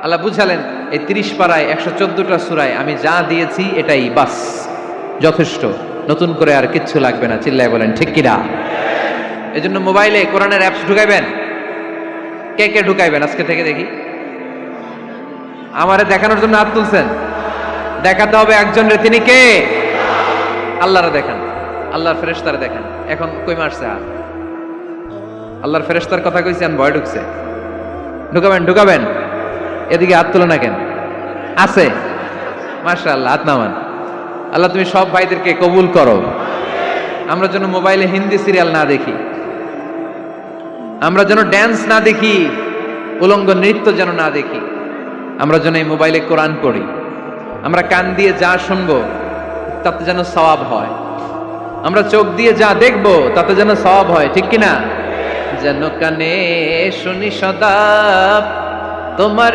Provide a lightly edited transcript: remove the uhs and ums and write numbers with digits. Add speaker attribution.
Speaker 1: আল্লাহ বুঝালেন এই 30 পারায় 114টা সূরায় আমি যা দিয়েছি এটাই বাস, যথেষ্ট, নতুন করে আর কিচ্ছু লাগবে না। চিল্লায় বলেন ঠিক কিনা? এজন্য মোবাইলে কোরআনের অ্যাপস ঢুকাইবেন। কে কে ঢুকাইবেন আজকে থেকে দেখি? আমারে দেখানোর জন্য হাত তুলছেন? দেখাতে হবে একজনের, তিনি কে? আল্লাহরে দেখান, আল্লাহর ফেরেশতারে দেখান। এখন কই মারছে আর? আল্লাহর ফেরেশতার কথা কইছি, আমি ভয় ঢুকছে। ঢুকাবেন ঢুকাবেন। এদিকে হাত তুলে না কেন? আছে? মাশাআল্লাহ, হাত নামান। আল্লাহ তুমি সব ভাইদেরকে কবুল করো। আমরা যেন মোবাইলে হিন্দি সিরিয়াল না দেখি, আমরা যেন ড্যান্স না দেখি, উলঙ্গ নৃত্য যেন না দেখি, আমরা যেন এই মোবাইলে কোরআন পড়ি, আমরা কান দিয়ে যা শুনবো তাতে যেন সওয়াব হয়, আমরা চোখ দিয়ে যা দেখবো তাতে যেন সওয়াব হয়, ঠিক কিনা? যেন কানে শুনি সদা তোমার